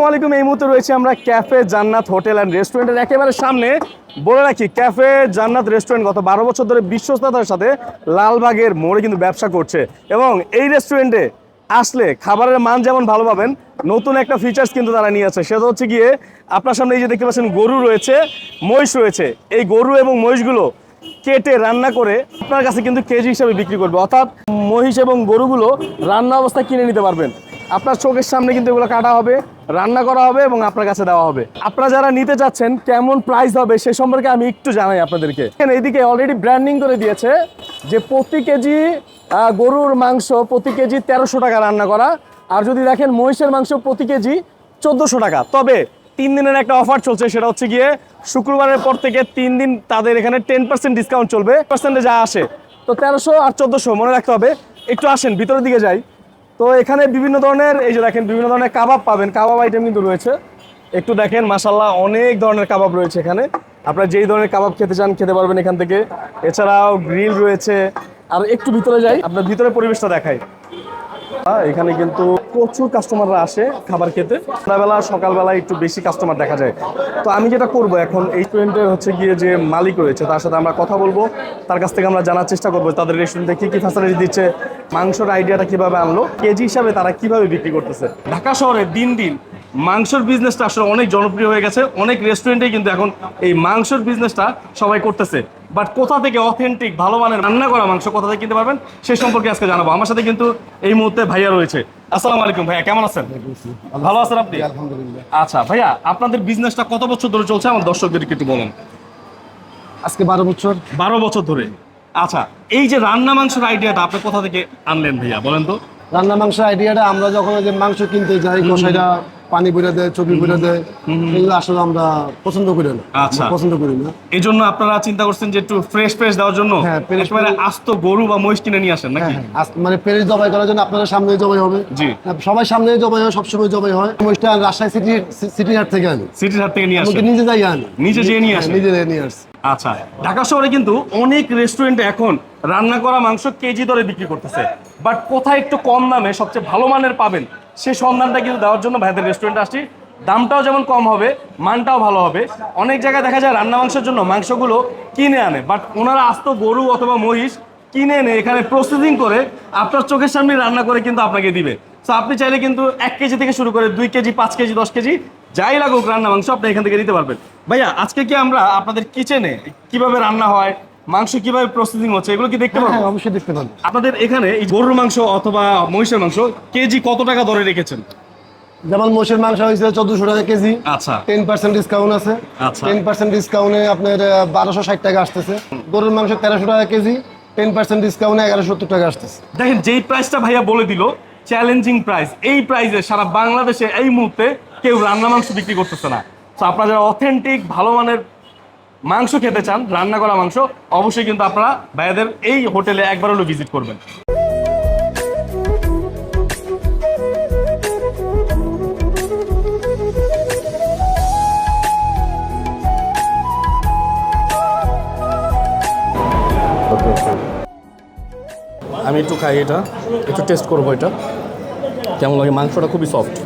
আসসালামু আলাইকুম। এই মুহূর্তে রয়েছে আমরা ক্যাফে জান্নাত হোটেল অ্যান্ড রেস্টুরেন্টের একেবারে সামনে। বলে রাখি, ক্যাফে জান্নাত রেস্টুরেন্ট গত 12 বছর ধরে বিশ্বস্ততার সাথে লালবাগের মোড়ে কিন্তু ব্যবসা করছে, এবং এই রেস্টুরেন্টে আসলে খাবারের মান যেমন ভালো পাবেন, নতুন একটা ফিচার্স কিন্তু তারা নিয়ে আছে। সেটা হচ্ছে গিয়ে আপনার সামনে এই যে দেখতে পাচ্ছেন গরু রয়েছে, মহিষ রয়েছে। এই গরু এবং মহিষগুলো কেটে রান্না করে আপনার কাছে কিন্তু কেজি হিসাবে বিক্রি করবে, অর্থাৎ মহিষ এবং গরুগুলো রান্না অবস্থায় কিনে নিতে পারবেন। আপনার চোখের সামনে কিন্তু এগুলো কাটা হবে, রান্না করা হবে এবং আপনার কাছে দেওয়া হবে। আপনারা যারা নিতে চাচ্ছেন কেমন প্রাইস হবে সে সম্পর্কে আমি একটু জানাই আপনাদেরকে। এইদিকে অলরেডি ব্র্যান্ডিং করে দিয়েছে যে প্রতি কেজি গরুর মাংস প্রতি কেজি 1300 টাকা রান্না করা, আর যদি দেখেন মহিষের মাংস প্রতি কেজি 1400 টাকা। তবে 3 দিনের একটা অফার চলছে, সেটা হচ্ছে গিয়ে শুক্রবারের পর থেকে 3 দিন তাদের এখানে 10% ডিসকাউন্ট চলবে। পার্সেন্টে যা আসে তো 1300 আর 1400 মনে রাখতে হবে। একটু আসেন ভিতরের দিকে যাই। তো এখানে বিভিন্ন ধরনের, এই যে দেখেন বিভিন্ন ধরনের কাবাব পাবেন, কাবাব আইটেম কিন্তু রয়েছে। একটু দেখেন, মাশাআল্লাহ অনেক ধরনের কাবাব রয়েছে এখানে। আপনারা যেই ধরনের কাবাব খেতে চান খেতে পারবেন এখান থেকে। এছাড়াও গ্রিল রয়েছে। আর একটু ভিতরে যাই, আপনার ভিতরের পরিবেশটা দেখাই। এখানে কিন্তু প্রচুর কাস্টমাররা আসে খাবার খেতে। সন্ধ্যাবেলা সকালবেলা একটু বেশি কাস্টমার দেখা যায়। তো আমি যেটা করব এখন, এই রেস্টুরেন্টের হচ্ছে গিয়ে যে মালিক রয়েছে তার সাথে আমরা কথা বলবো, তার কাছ থেকে আমরা জানার চেষ্টা করবো তাদের রেস্টুরেন্টে কী কী ফ্যাসিলিটি দিচ্ছে, মাংসের আইডিয়াটা কীভাবে আনলো, কেজি হিসাবে তারা কীভাবে বিক্রি করতেছে। ঢাকা শহরে দিন দিন মাংসের বিজনেসটা আসলে অনেক জনপ্রিয় হয়ে গেছে। অনেক রেস্টুরেন্টে কিন্তু এখন এই মাংসের বিজনেসটা সবাই করতেছে। বাট কোথা থেকে অথেন্টিক ভালো মানের রান্না করা মাংস কোথা থেকে কিনতে পারবেন সেই সম্পর্কে আজকে জানাবো। আমার সাথে কিন্তু এই মুহূর্তে ভাইয়া রয়েছে। আসসালামু আলাইকুম ভাইয়া, কেমন আছেন? ভালো আছেন আপনি? আলহামদুলিল্লাহ। আচ্ছা ভাইয়া, আপনাদের বিজনেসটা কত বছর ধরে চলছে আমার দর্শকদেরকে একটু বলেন। আজকে 12 বছর। 12 বছর ধরে। আচ্ছা, এই যে রান্না মাংসের আইডিয়াটা আপনি কোথা থেকে আনলেন ভাইয়া বলেন তো? রান্না মাংসের আইডিয়াটা আমরা যখন যে মাংস কিনতে যাই, কষাইরা পানি বইরা দেয়, চর্বি বইরা দেয়, এগুলো আসলে আমরা পছন্দ করি না। আচ্ছা, পছন্দ করি না। এই জন্য আপনারা চিন্তা করছেন যে একটু ফ্রেশ দেওয়ার জন্য একেবারে আস্ত গরু বা মহিষ কিনে নিয়ে আসেন নাকি? মানে ফ্রেশ জবাই করার জন্য আপনাদের সামনেই জবাই হবে। জি, সবাই সামনেই জবাই হয়, সবসময় জবাই হয়। মহিষটা রাজশাহী সিটি হাট থেকে আনি। সিটির হাট থেকে নিয়ে আসেন? নিজে যাই আনি, নিজে যেয়ে নিয়ে আসেন? নিজে নিয়ে আসি। আচ্ছা, ঢাকা শহরে কিন্তু অনেক রেস্টুরেন্টে এখন রান্না করা মাংস কেজি দরে বিক্রি করতেছে। বাট কোথায় একটু কম দামে সবচেয়ে ভালো মানের পাবেন সেই সন্ধানটা কিন্তু দেওয়ার জন্য ভাইদের রেস্টুরেন্টে আসছি। দামটাও যেমন কম হবে, মানটাও ভালো হবে। অনেক জায়গায় দেখা যায় রান্না মাংসের জন্য মাংসগুলো কিনে আনে, বাট ওনারা আস্ত গরু অথবা মহিষ কিনে এনে এখানে প্রসেসিং করে আপনার চোখের সামনে রান্না করে কিন্তু আপনাকে দিবে। তো আপনি চাইলে কিন্তু 1 কেজি থেকে শুরু করে 2 কেজি, 5 কেজি, 10 কেজি যাই লাগুক রান্না মাংস আপনি এখান থেকে দিতে পারবেন। ভাইয়া, আজকে কি আমরা আপনাদের কিচেনে কিভাবে রান্না হয়, মাংস কিভাবে প্রসেসিং হচ্ছে এগুলো কি দেখতে পাবো? হ্যাঁ, অবশ্যই দেখতে পাবেন। আপনাদের এখানে এই গরুর মাংস অথবা মহিষের মাংস কেজি কত টাকা দরে রেখেছেন? যেমন মোষের মাংস হয়েছে 1400 টাকা কেজি। আচ্ছা, 10% ডিসকাউন্ট আছে। আচ্ছা, 10% ডিসকাউন্টে আপনার 1260 টাকা আসতেছে। গরুর মাংস 1300 টাকা কেজি, 10% ডিসকাউন্টে 1170 টাকা আসতেছে। দেখেন যেই প্রাইসটা ভাইয়া বলে দিল, চ্যালেঞ্জিং প্রাইস। এই প্রাইসে সারা বাংলাদেশে এই মুহূর্তে কেউ রান্না মাংস বিক্রি করতেছে না। তো আপনারা যারা অথেন্টিক ভালো মানের মাংস খেতে চান, রান্না করা মাংস, অবশ্যই কিন্তু আপনারা ভাইয়াদের এই হোটেলে একবার হলেও ভিজিট করবেন। আমি একটু খাই, এটা একটু টেস্ট করবো এটা কেমন লাগে। মাংসটা খুবই সফট।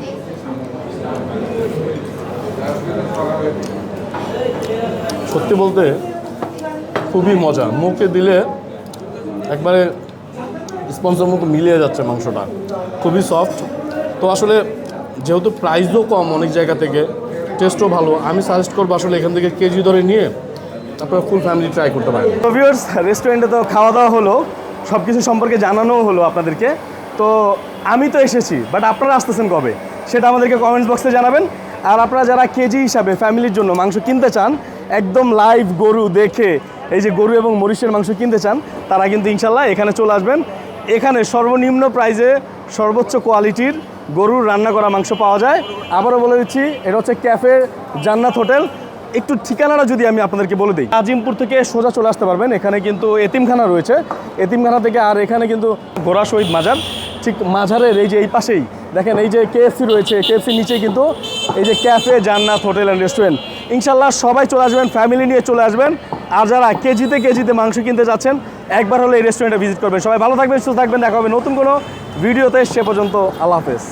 সত্যি বলতে খুবই মজা, মুখে দিলে একবারে স্পঞ্জের মতো মিলিয়ে যাচ্ছে মাংসটা, খুবই সফট। তো আসলে যেহেতু প্রাইসও কম অনেক জায়গা থেকে, টেস্টও ভালো, আমি সাজেস্ট করবো আসলে এখান থেকে কেজি ধরে নিয়ে আপনারা ফুল ফ্যামিলি ট্রাই করতে পারেন। তো ভিউয়ার্স, রেস্টুরেন্টে তো খাওয়া দাওয়া হলো, সব কিছু সম্পর্কে জানানোও হলো আপনাদেরকে। তো আমি তো এসেছি, বাট আপনারা আসতেছেন কবে সেটা আমাদেরকে কমেন্টস বক্সে জানাবেন। আর আপনারা যারা কেজি হিসাবে ফ্যামিলির জন্য মাংস কিনতে চান, একদম লাইভ গরু দেখে এই যে গরু এবং মহিষের মাংস কিনতে চান, তারা কিন্তু ইনশাল্লাহ এখানে চলে আসবেন। এখানে সর্বনিম্ন প্রাইসে সর্বোচ্চ কোয়ালিটির গরুর রান্না করা মাংস পাওয়া যায়। আবারও বলে দিচ্ছি, এটা হচ্ছে ক্যাফে জান্নাত হোটেল। একটু ঠিকানাটা যদি আমি আপনাদেরকে বলে দিই, আজিমপুর থেকে সোজা চলে আসতে পারবেন। এখানে কিন্তু এতিমখানা রয়েছে, এতিমখানা থেকে আর এখানে কিন্তু ঘোড়া শহীদ মাজার, ঠিক মাজারের এই যে এই পাশেই দেখেন এই যে কেএফসি রয়েছে, কেএফসির নিচেই কিন্তু এই যে ক্যাফে জান্নাত হোটেল অ্যান্ড রেস্টুরেন্ট। ইনশাল্লাহ সবাই চলে আসবেন, ফ্যামিলি নিয়ে চলে আসবেন। আর যারা কেজিতে মাংস কিনতে যাচ্ছেন, একবার হলে এই রেস্টুরেন্টে ভিজিট করবেন। সবাই ভালো থাকবেন, সুস্থ থাকবেন। দেখা হবে নতুন কোনো ভিডিওতে। সে পর্যন্ত আল্লাহ হাফেজ।